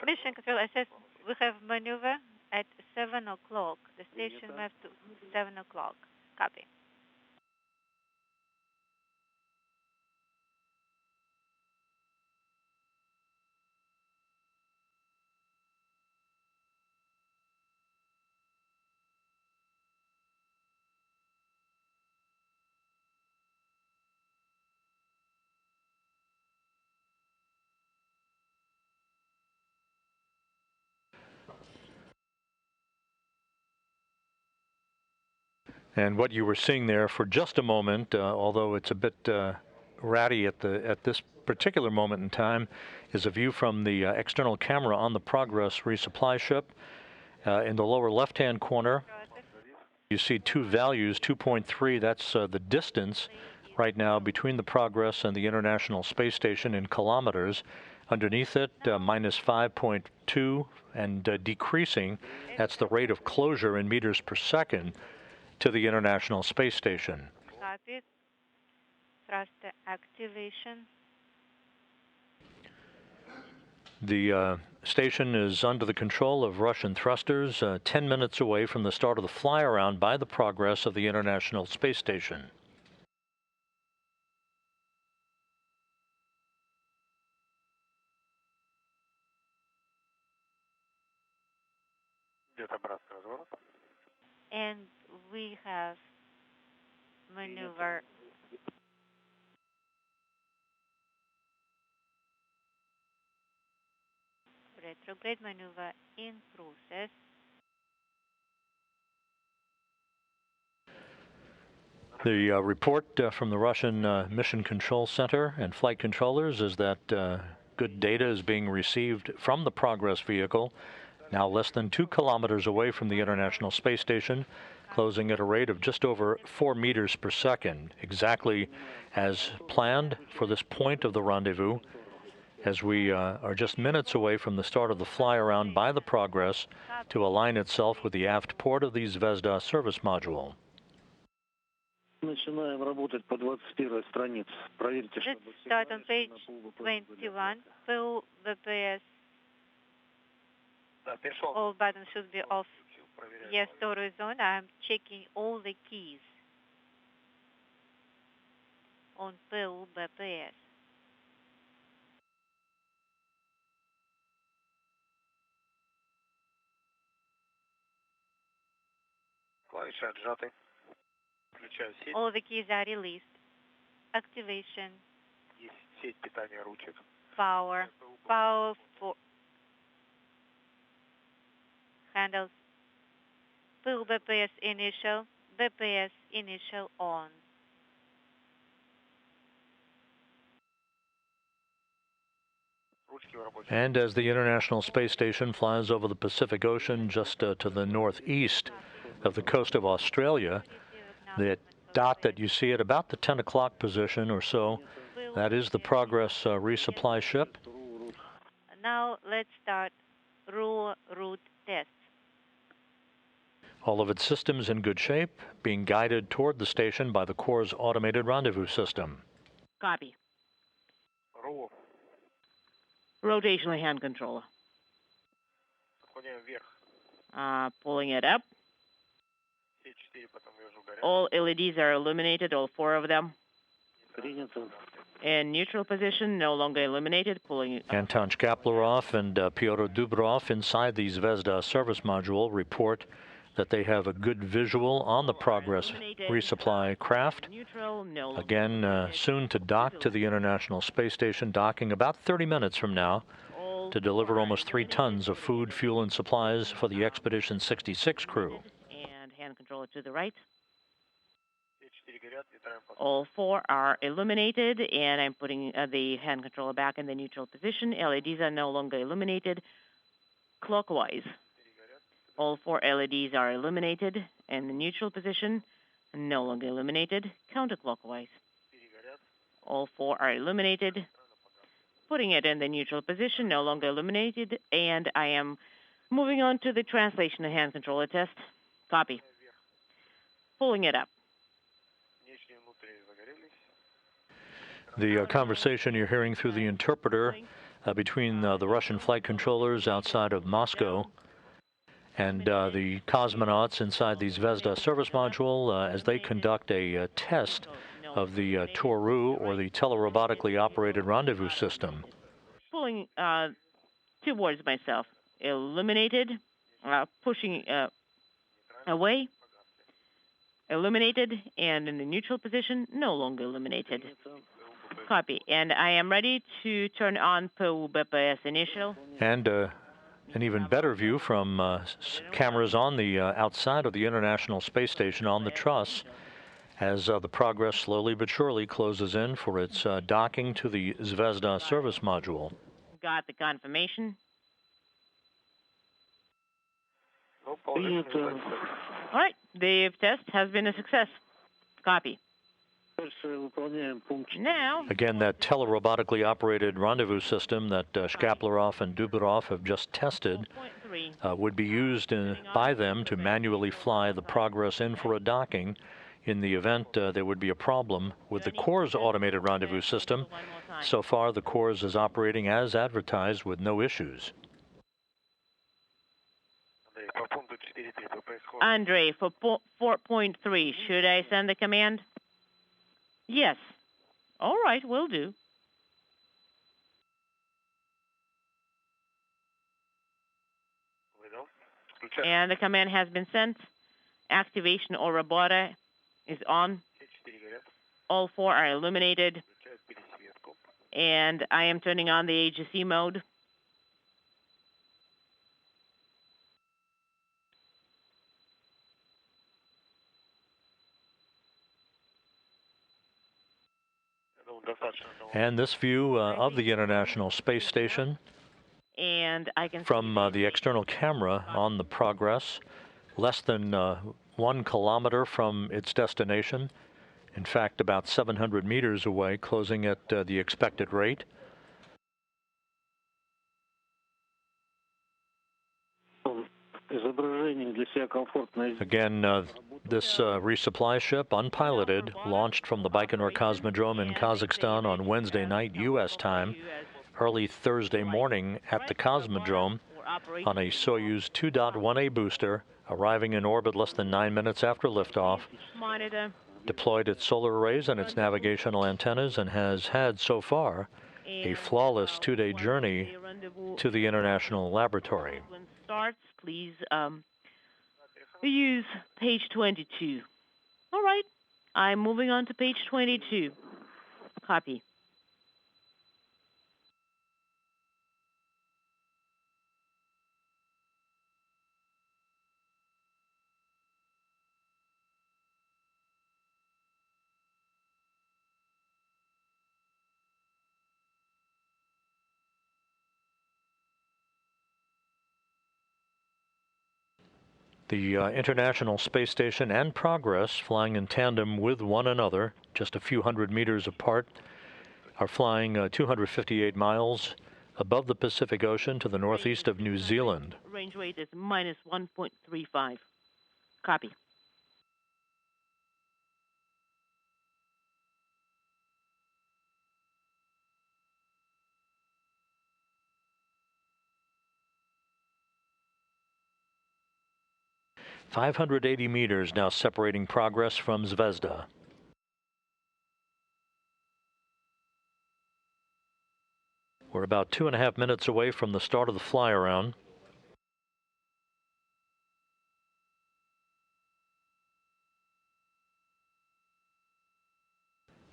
Mission control, I said we have maneuver at 7 o'clock. The station moved to 7 o'clock. Copy. And what you were seeing there for just a moment, although it's a bit ratty at this particular moment in time, is a view from the external camera on the Progress resupply ship. In the lower left-hand corner, you see two values, 2.3, that's the distance right now between the Progress and the International Space Station in kilometers. Underneath it, minus 5.2 and decreasing. That's the rate of closure in meters per second to the International Space Station. Copy. Thruster activation. The station is under the control of Russian thrusters, 10 minutes away from the start of the fly-around by the Progress of the International Space Station. And we have maneuver retrograde maneuver in process. The report from the Russian Mission Control Center and flight controllers is that good data is being received from the Progress vehicle, now less than 2 kilometers away from the International Space Station, closing at a rate of just over 4 meters per second, exactly as planned for this point of the rendezvous, as we are just minutes away from the start of the fly-around by the Progress to align itself with the aft port of the Zvezda service module. Let's start on page 21. Full VPS. All buttons should be off. Yes, door is on. I'm checking all the keys on full VPS. All the keys are released. Activation. Power. Power for handles. Full BPS initial. BPS initial on. And as the International Space Station flies over the Pacific Ocean just to the northeast of the coast of Australia, the dot that you see at about the 10 o'clock position or so, that is the Progress resupply ship. Now let's start route test. All of its systems in good shape, being guided toward the station by the Corps' automated rendezvous system. Copy. Rotational hand controller. Pulling it up. All LEDs are illuminated, all 4 of them. In neutral position, no longer illuminated, pulling... Anton Shkaplerov and Pyotr Dubrov inside the Zvezda service module report that they have a good visual on the Progress resupply craft. Again, soon to dock to the International Space Station, docking about 30 minutes from now to deliver almost 3 tons of food, fuel, and supplies for the Expedition 66 crew. And hand controller to the right. All 4 are illuminated, and I'm putting the hand controller back in the neutral position. LEDs are no longer illuminated clockwise. All 4 LEDs are illuminated in the neutral position, no longer illuminated counterclockwise. All 4 are illuminated, putting it in the neutral position, no longer illuminated, and I am moving on to the translation and hand controller test. Copy. Pulling it up. The conversation you're hearing through the interpreter between the Russian flight controllers outside of Moscow and the cosmonauts inside the Zvezda service module as they conduct a test of the Toru, or the telerobotically operated rendezvous system. Pulling towards myself. Illuminated, pushing away. Illuminated, and in the neutral position, no longer illuminated. Copy. And I am ready to turn on PU-BPS initial. And an even better view from cameras on the outside of the International Space Station on the truss as the Progress slowly but surely closes in for its docking to the Zvezda service module. Got the confirmation. All right, the test has been a success. Copy. Now, again, that telerobotically operated rendezvous system that Shkaplerov and Dubarov have just tested would be used by them to manually fly the Progress in for a docking in the event there would be a problem with the Core's automated rendezvous system. So far, the Core's is operating as advertised with no issues. Andre, for 4.3, should I send the command? Yes. All right, will do. And the command has been sent. Activation or robotic is on. All four are illuminated. And I am turning on the AGC mode. And this view of the International Space Station and I can from the external camera on the Progress, less than 1 kilometer from its destination. In fact, about 700 meters away, closing at the expected rate. Again, this resupply ship, unpiloted, launched from the Baikonur Cosmodrome in Kazakhstan on Wednesday night U.S. time, early Thursday morning at the Cosmodrome on a Soyuz 2.1A booster, arriving in orbit less than 9 minutes after liftoff, deployed its solar arrays and its navigational antennas, and has had so far a flawless 2-day journey to the International Laboratory. Starts, please use page 22. All right, I'm moving on to page 22. Copy. The International Space Station and Progress, flying in tandem with one another, just a few hundred meters apart, are flying 258 miles above the Pacific Ocean to the northeast of New Zealand. Range weight is minus 1.35. Copy. .580 meters now separating Progress from Zvezda. We're about 2.5 minutes away from the start of the fly-around.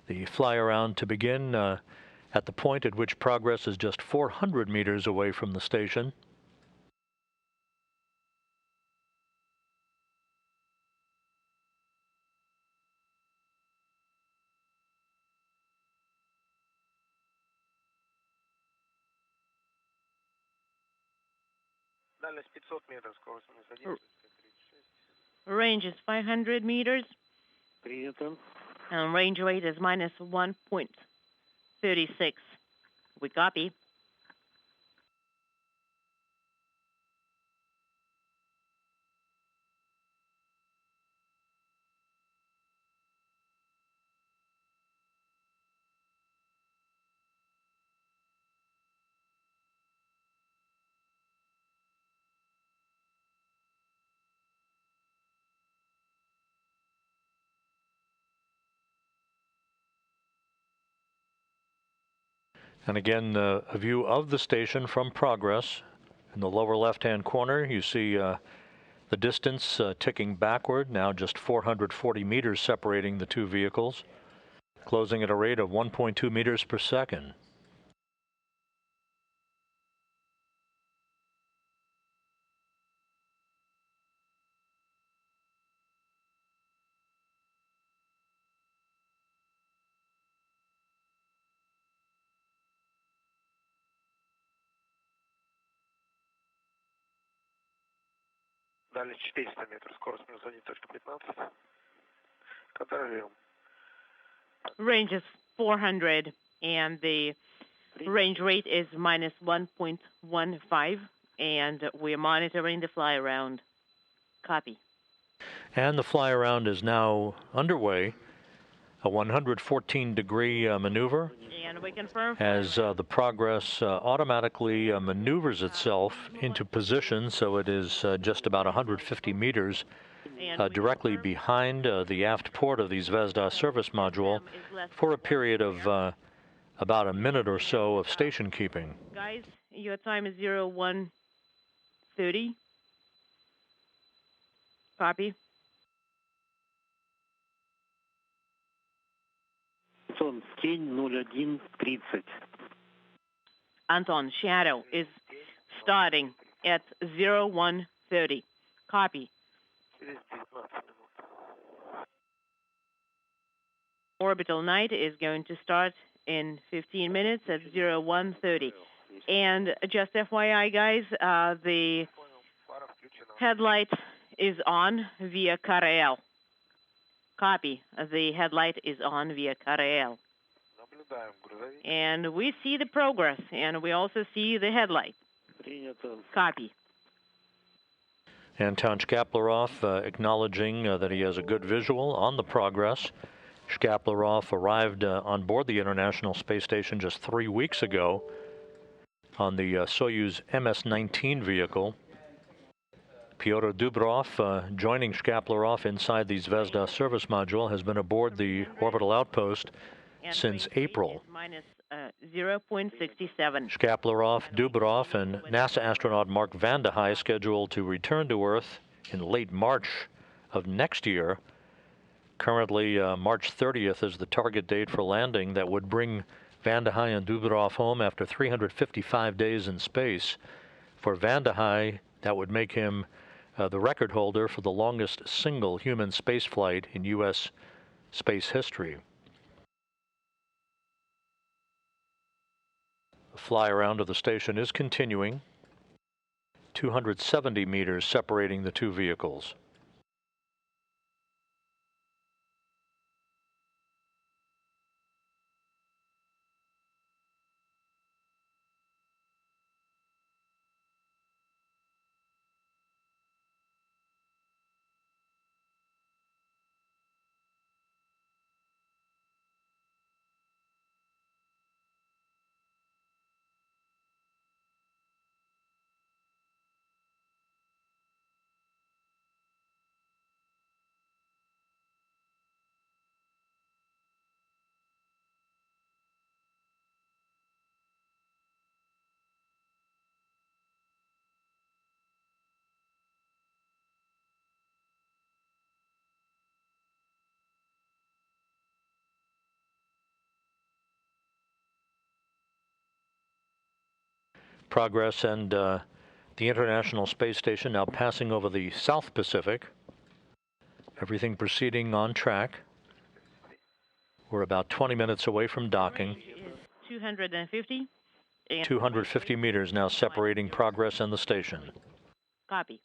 The fly-around to begin at the point at which Progress is just 400 meters away from the station. Range is 500 meters. And range weight is minus 1.36. We copy. And again, a view of the station from Progress. In the lower left-hand corner, you see the distance ticking backward, now just 440 meters separating the two vehicles, closing at a rate of 1.2 meters per second. Дальность 400 метров, скорость минус 1.15. Контролируем. Range is 400, and the range rate is minus 1.15, and we're monitoring the fly around. Copy. And the fly around is now underway, a 114-degree maneuver. And we confirm As the Progress automatically maneuvers itself into position, so it is just about 150 meters directly behind the aft port of the Zvezda service module for a period of about a minute or so of station keeping. Guys, your time is 01:30. Copy. Anton, shadow is starting at 01:30. Copy. Orbital night is going to start in 15 minutes at 01:30. And just FYI, guys, the headlight is on via Карел. Copy. The headlight is on via Карел. And we see the Progress, and we also see the headlight. Copy. Anton Shkaplerov acknowledging that he has a good visual on the Progress. Shkaplerov arrived on board the International Space Station just 3 weeks ago on the Soyuz MS-19 vehicle. Pyotr Dubrov, joining Shkaplerov inside the Zvezda service module, has been aboard the orbital outpost since April. Minus 0.67. Shkaplerov, Dubrov, and NASA astronaut Mark Vande Hei scheduled to return to Earth in late March of next year. Currently, March 30th is the target date for landing that would bring Vande Hei and Dubrov home after 355 days in space. For Vande Hei, that would make him the record holder for the longest single human spaceflight in U.S. space history. The fly around of the station is continuing. 270 meters separating the two vehicles. Progress and the International Space Station now passing over the South Pacific. Everything proceeding on track. We're about 20 minutes away from docking. 250. 250 meters now separating Progress and the station. Copy.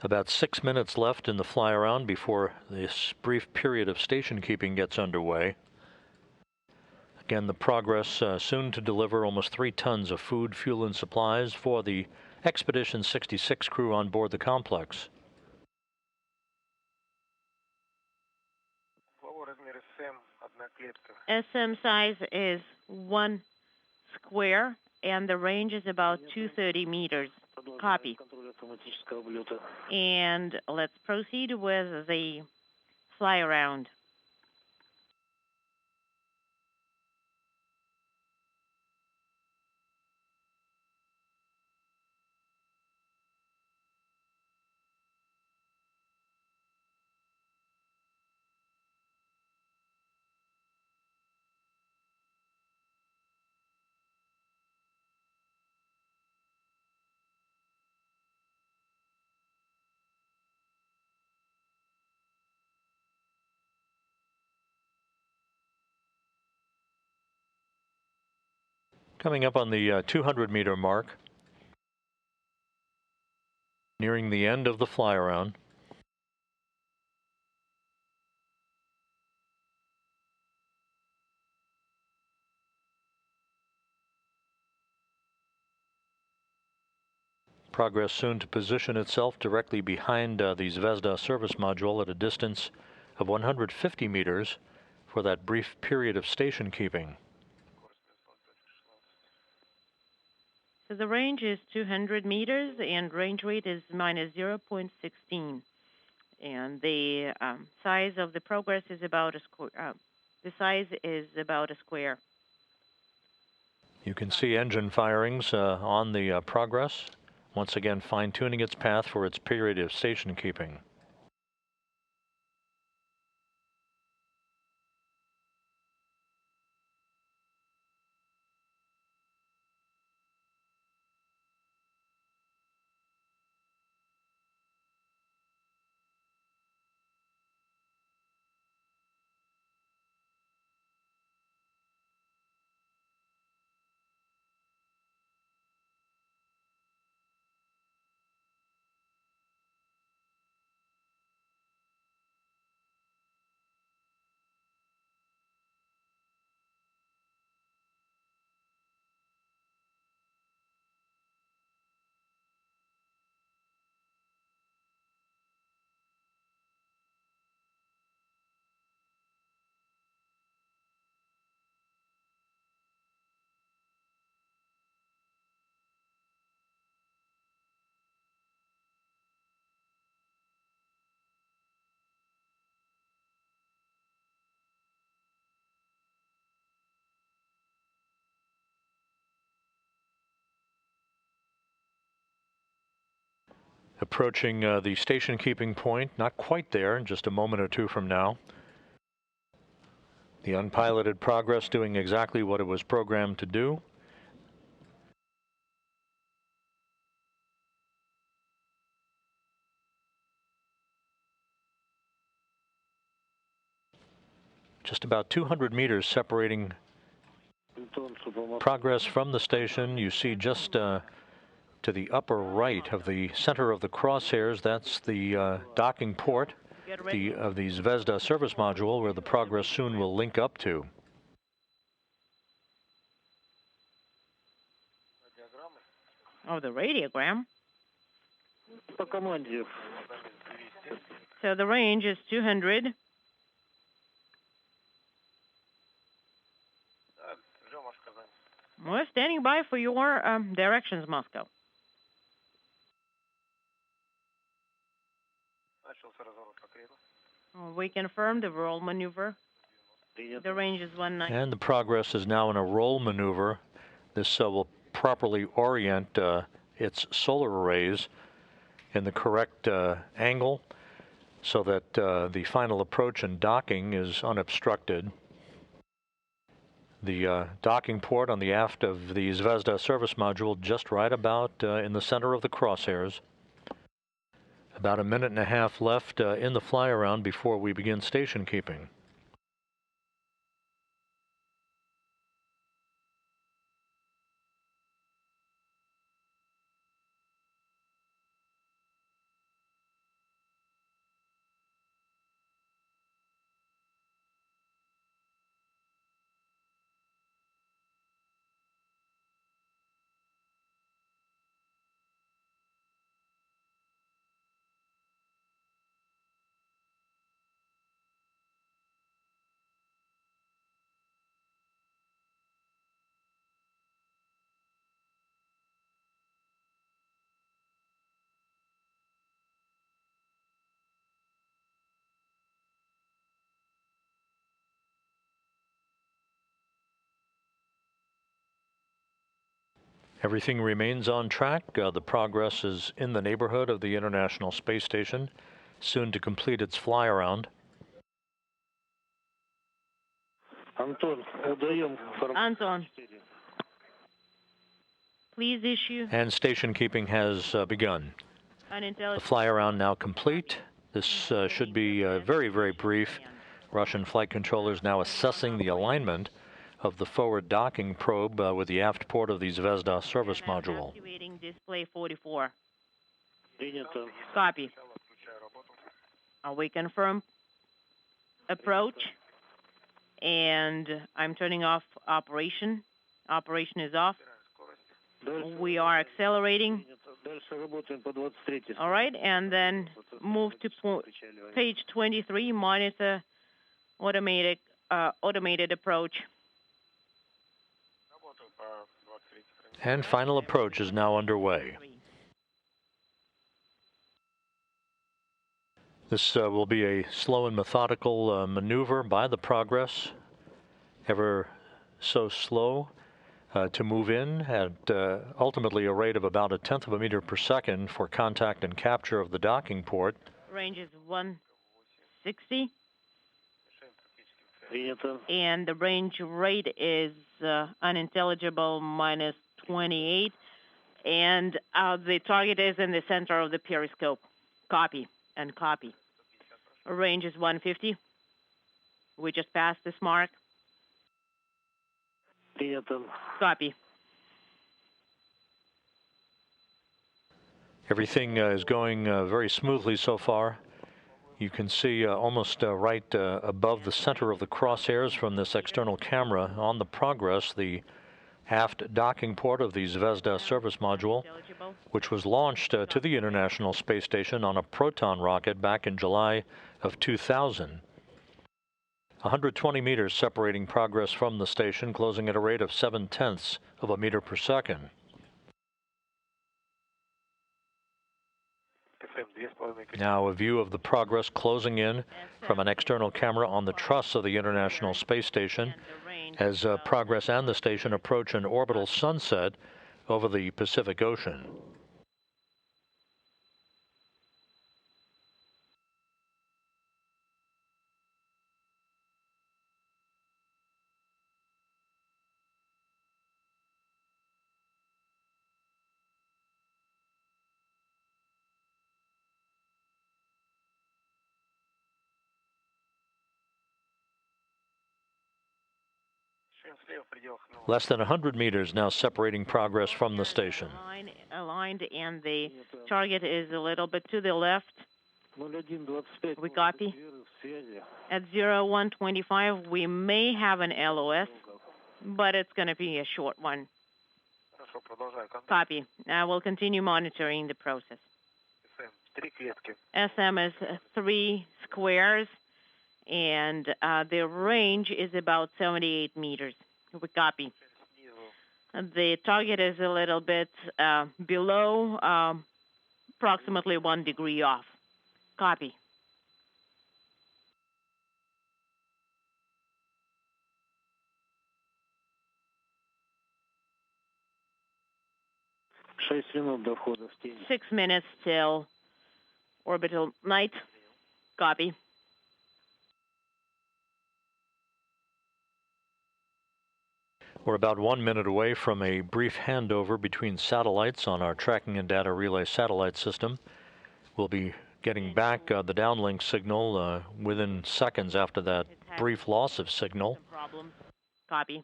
About 6 minutes left in the fly around before this brief period of station keeping gets underway. Again, the Progress soon to deliver almost 3 tons of food, fuel, and supplies for the Expedition 66 crew on board the complex. SM size is 1 square, and the range is about 230 meters. Copy. And let's proceed with the fly around. Coming up on the 200-meter mark, nearing the end of the fly around. Progress soon to position itself directly behind the Zvezda service module at a distance of 150 meters for that brief period of station keeping. So the range is 200 meters and range rate is minus 0.16. And the size of the Progress is about a square. The size is about a square. You can see engine firings on the Progress, once again fine-tuning its path for its period of station keeping. Approaching the station keeping point, not quite there, in just a moment or two from now. The unpiloted Progress doing exactly what it was programmed to do. Just about 200 meters separating Progress from the station. You see just to the upper right of the center of the crosshairs, that's the docking port of the Zvezda service module, where the Progress soon will link up to. Oh, the radiogram. So the range is 200. We're standing by for your directions, Moscow. We confirm the roll maneuver. The range is 19. And the Progress is now in a roll maneuver. This will properly orient its solar arrays in the correct angle so that the final approach and docking is unobstructed. The docking port on the aft of the Zvezda service module just right about in the center of the crosshairs. About a minute and a half left in the fly around before we begin station keeping. Everything remains on track. The Progress is in the neighborhood of the International Space Station, soon to complete its fly-around. Anton, please issue. And station keeping has begun. The fly-around now complete. This should be very, very brief. Russian flight controllers now assessing the alignment of the forward docking probe with the aft port of the Zvezda service module. Activating display 44. Copy. We confirm approach, and I'm turning off operation. Operation is off. We are accelerating. All right, and then move to page 23, monitor automated approach. And final approach is now underway. This will be a slow and methodical maneuver by the Progress, ever so slow to move in at ultimately a rate of about 1/10 of a meter per second for contact and capture of the docking port. Range is 160. And the range rate is unintelligible minus 28. And the target is in the center of the periscope. Copy and copy. Range is 150. We just passed this mark. Copy. Everything is going very smoothly so far. You can see almost right above the center of the crosshairs from this external camera on the Progress, the aft docking port of the Zvezda service module, which was launched to the International Space Station on a Proton rocket back in July of 2000. 120 meters separating Progress from the station, closing at a rate of 0.7 of a meter per second. Now a view of the Progress closing in from an external camera on the truss of the International Space Station as Progress and the station approach an orbital sunset over the Pacific Ocean. Less than 100 meters now separating Progress from the station. Aligned, and the target is a little bit to the left. We copy. At 0125, we may have an LOS, but it's going to be a short one. Copy. We'll continue monitoring the process. SM is 3 squares, and the range is about 78 meters. We copy. The target is a little bit below, approximately 1 degree off. Copy. Six minutes till orbital night. Copy. We're about 1 minute away from a brief handover between satellites on our tracking and data relay satellite system. We'll be getting back the downlink signal within seconds after that brief loss of signal. Copy.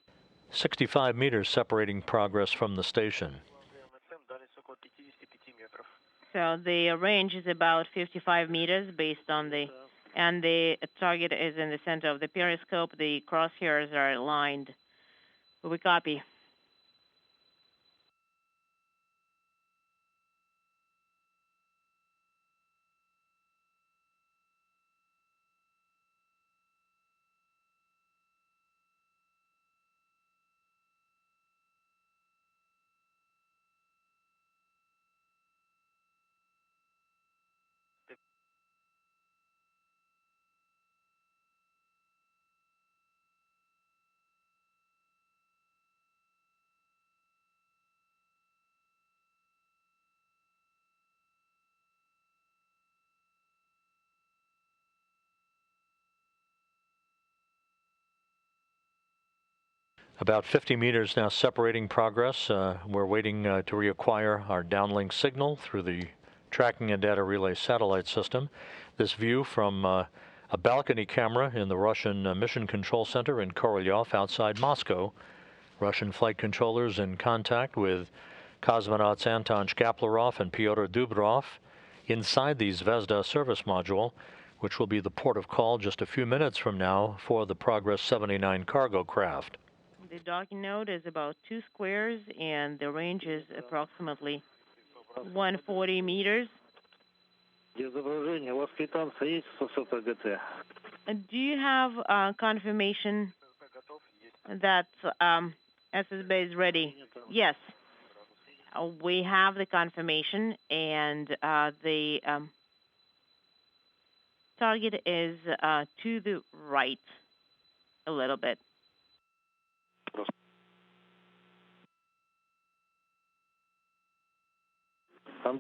65 meters separating Progress from the station. So the range is about 55 meters based on and the target is in the center of the periscope. The crosshairs are aligned. We copy. About 50 meters now separating Progress. We're waiting to reacquire our downlink signal through the tracking and data relay satellite system. This view from a balcony camera in the Russian Mission Control Center in Korolyov outside Moscow. Russian flight controllers in contact with cosmonauts Anton Shkaplerov and Pyotr Dubrov inside the Zvezda service module, which will be the port of call just a few minutes from now for the Progress 79 cargo craft. The docking node is about 2 squares, and the range is approximately 140 meters. Где изображение? У вас квитанция есть с ГТ? Do you have confirmation that SSB is ready? Yes. We have the confirmation, and the target is to the right a little bit.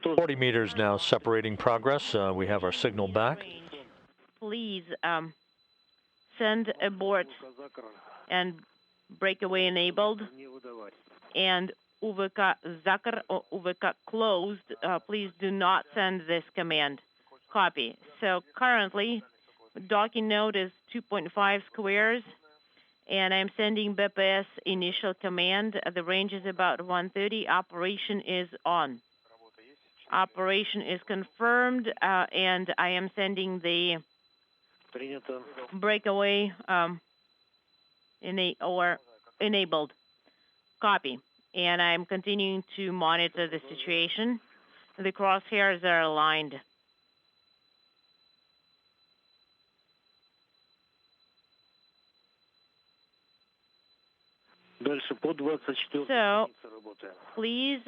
40 meters now separating Progress. We have our signal back. Please send abort and breakaway enabled, and UVK Zakar or UVK closed. Please do not send this command. Copy. So currently, docking node is 2.5 squares, and I'm sending BPS initial command. The range is about 130. Operation is on. Operation is confirmed, and I am sending the breakaway enabled. Copy. And I'm continuing to monitor the situation. The crosshairs are aligned. So, please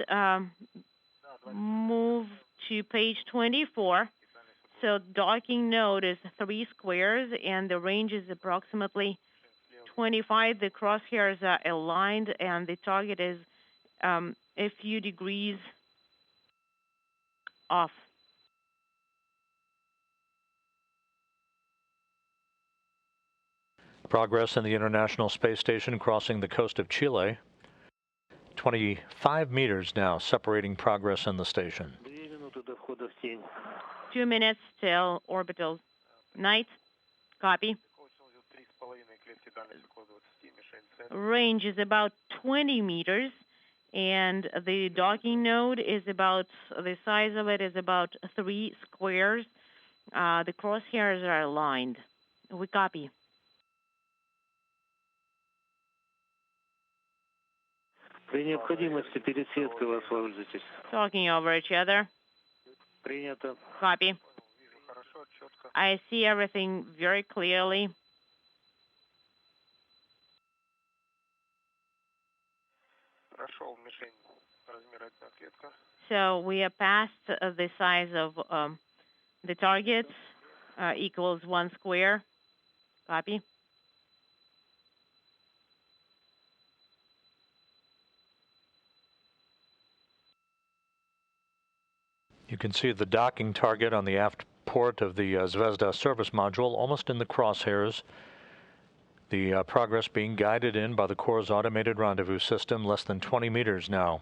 move to page 24. So docking node is 3 squares, and the range is approximately 25. The crosshairs are aligned, and the target is a few degrees off. Progress in the International Space Station crossing the coast of Chile. 25 meters now separating Progress and the station. 2 minutes till orbital night. Copy. Range is about 20 meters, and the docking node is about, the size of it is about 3 squares. The crosshairs are aligned. We copy. При необходимости пересадки воспользуйтесь. Talking over each other. Принято. Copy. I see everything very clearly. So we are past the size of the target, equals 1 square. Copy. You can see the docking target on the aft port of the Zvezda service module, almost in the crosshairs. The Progress being guided in by the Corps' automated rendezvous system, less than 20 meters now.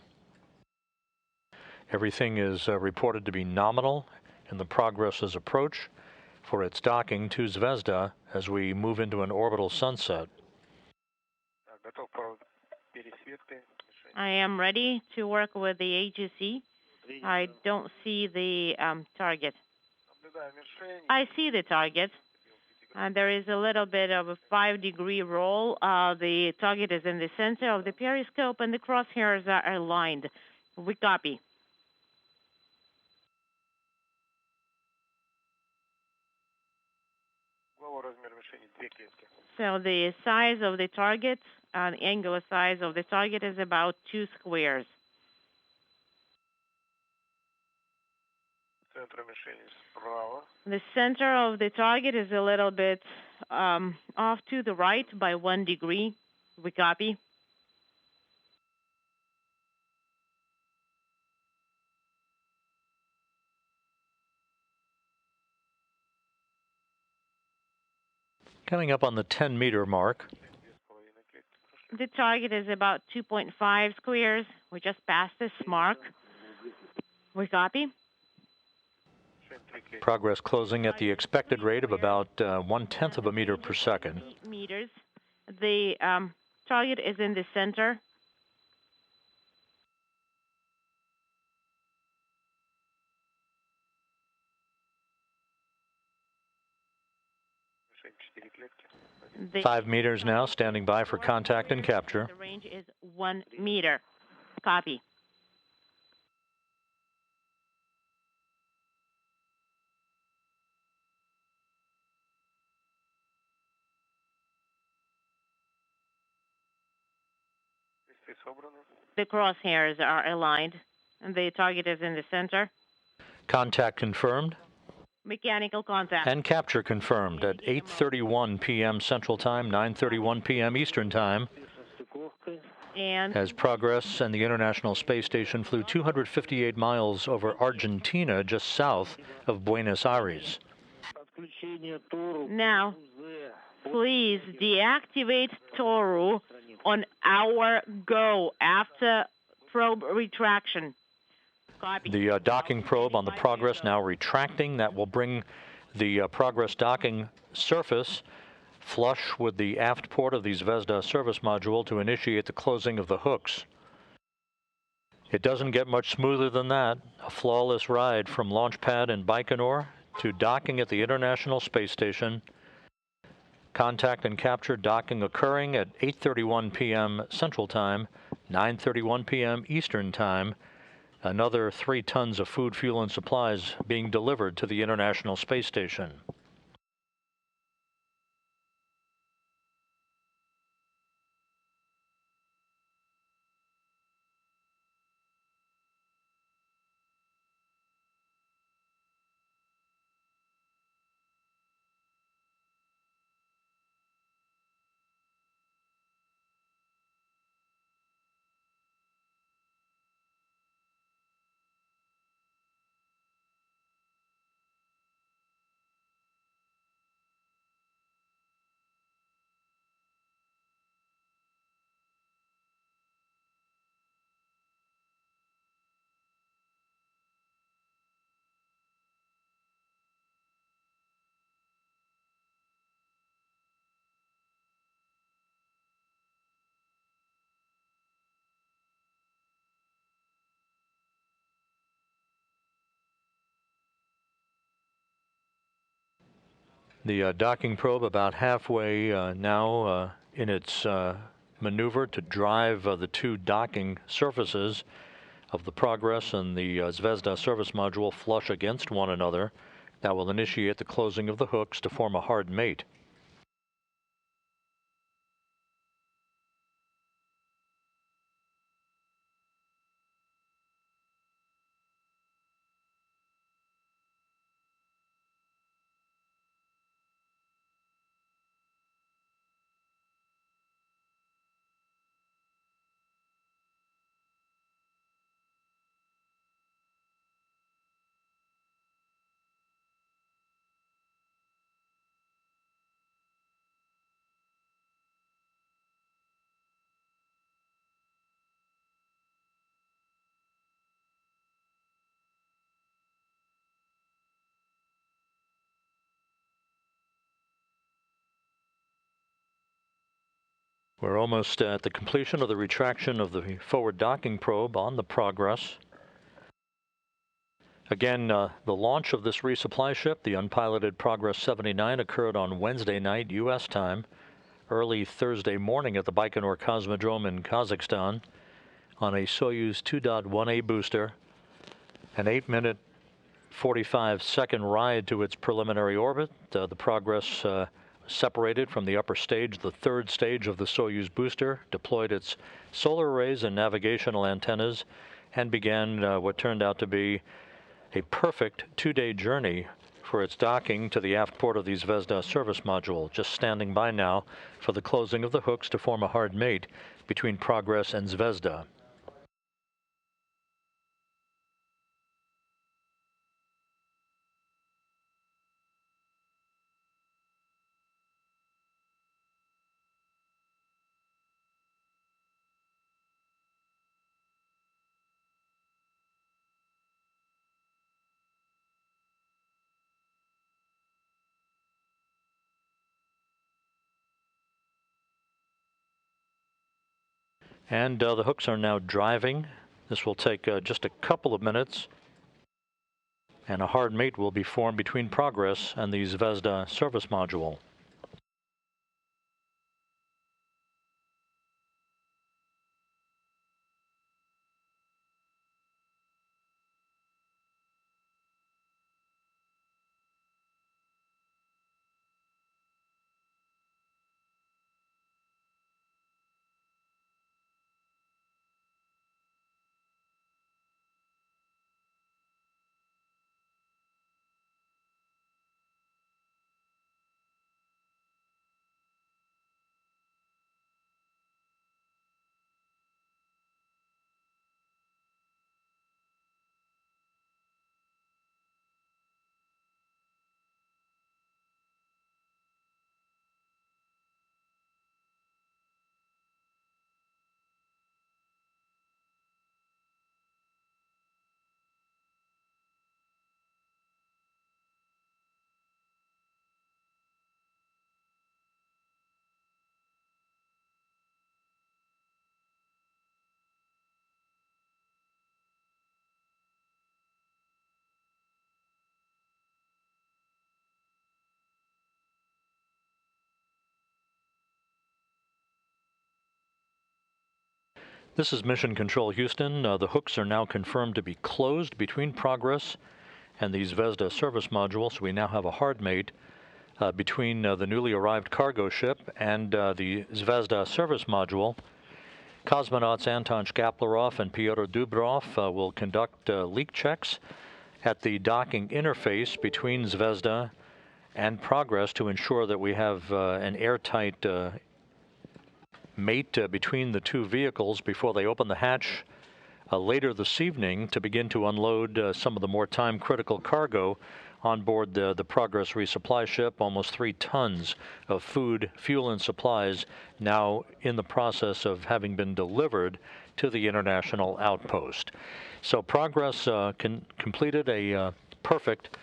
Everything is reported to be nominal in the Progress's approach for its docking to Zvezda as we move into an orbital sunset. I am ready to work with the AGC. I don't see the target. I see the target. There is a little bit of a 5-degree roll. The target is in the center of the periscope, and the crosshairs are aligned. We copy. So the size of the target, the angular size of the target is about 2 squares. The center of the target is a little bit off to the right by 1 degree. We copy. Coming up on the 10-meter mark. The target is about 2.5 squares. We just passed this mark. We copy. Progress closing at the expected rate of about 1/10 of a meter per second. 8 meters. The target is in the center. The 5 meters now, standing by for contact and capture. The range is 1 meter. Copy. The crosshairs are aligned, and the target is in the center. Contact confirmed. Mechanical contact. And capture confirmed at 8:31 p.m. Central Time, 9:31 p.m. Eastern Time. And As Progress and the International Space Station flew 258 miles over Argentina, just south of Buenos Aires. now, please deactivate Toru on our go after probe retraction. Copy. The docking probe on the Progress now retracting. That will bring the Progress docking surface flush with the aft port of the Zvezda service module to initiate the closing of the hooks. It doesn't get much smoother than that. A flawless ride from launch pad in Baikonur to docking at the International Space Station. Contact and capture docking occurring at 8:31 p.m. Central Time, 9:31 p.m. Eastern Time. Another 3 tons of food, fuel, and supplies being delivered to the International Space Station. The docking probe about halfway now in its maneuver to drive the 2 docking surfaces of the Progress and the Zvezda service module flush against one another. That will initiate the closing of the hooks to form a hard mate. We're almost at the completion of the retraction of the forward docking probe on the Progress. Again, the launch of this resupply ship, the unpiloted Progress 79, occurred on Wednesday night U.S. time, early Thursday morning at the Baikonur Cosmodrome in Kazakhstan on a Soyuz 2.1A booster, an 8-minute 45-second ride to its preliminary orbit. The Progress separated from the upper stage, the 3rd stage of the Soyuz booster, deployed its solar arrays and navigational antennas, and began what turned out to be a perfect 2-day journey for its docking to the aft port of the Zvezda service module, just standing by now for the closing of the hooks to form a hard mate between Progress and Zvezda. And the hooks are now driving. This will take just a couple of minutes. And a hard mate will be formed between Progress and the Zvezda service module. This is Mission Control Houston. The hooks are now confirmed to be closed between Progress and the Zvezda service module, so we now have a hard mate between the newly arrived cargo ship and the Zvezda service module. Cosmonauts Anton Shkaplerov and Pyotr Dubrov will conduct leak checks at the docking interface between Zvezda and Progress to ensure that we have an airtight mate between the two vehicles before they open the hatch later this evening to begin to unload some of the more time-critical cargo on board the Progress resupply ship. Almost 3 tons of food, fuel, and supplies now in the process of having been delivered to the international outpost. So Progress completed a perfect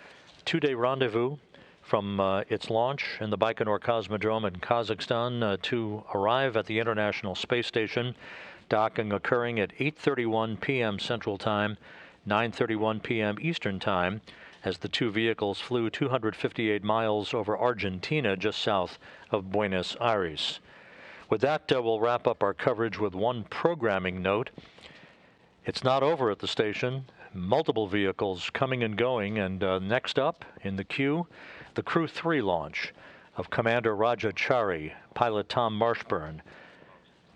2-day rendezvous from its launch in the Baikonur Cosmodrome in Kazakhstan to arrive at the International Space Station, docking occurring at 8:31 p.m. Central Time, 9:31 p.m. Eastern Time, as the two vehicles flew 258 miles over Argentina, just south of Buenos Aires. With that, we'll wrap up our coverage with one programming note. It's not over at the station. Multiple vehicles coming and going, and next up in the queue, the Crew 3 launch of Commander Raja Chari, pilot Tom Marshburn,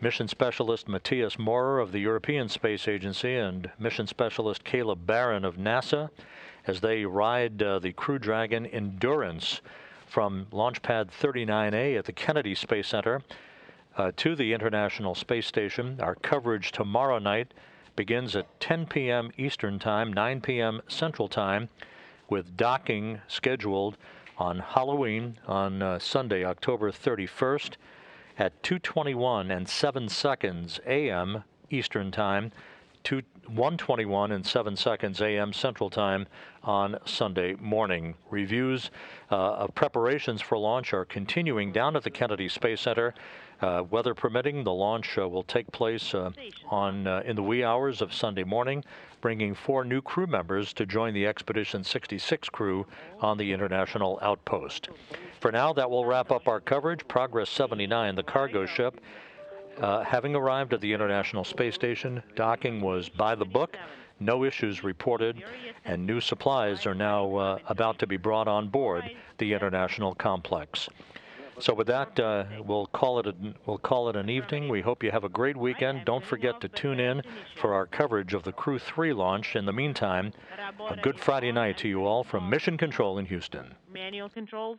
Mission Specialist Matthias Maurer of the European Space Agency, and Mission Specialist Caleb Barron of NASA, as they ride the Crew Dragon Endurance from Launch Pad 39A at the Kennedy Space Center to the International Space Station. Our coverage tomorrow night begins at 10 p.m. Eastern Time, 9 p.m. Central Time, with docking scheduled on Halloween on Sunday, October 31st at 2:21 and 7 seconds a.m. Eastern Time, 1:21 and 7 seconds a.m. Central Time on Sunday morning. Reviews of preparations for launch are continuing down at the Kennedy Space Center. Weather permitting, the launch will take place in the wee hours of Sunday morning, bringing 4 new crew members to join the Expedition 66 crew on the International Outpost. For now, that will wrap up our coverage. Progress 79, the cargo ship, having arrived at the International Space Station, docking was by the book, no issues reported, and new supplies are now about to be brought on board the International Complex. So with that, we'll call it an evening. We hope you have a great weekend. Don't forget to tune in for our coverage of the Crew 3 launch. In the meantime, a good Friday night to you all from Mission Control in Houston. Manual controls.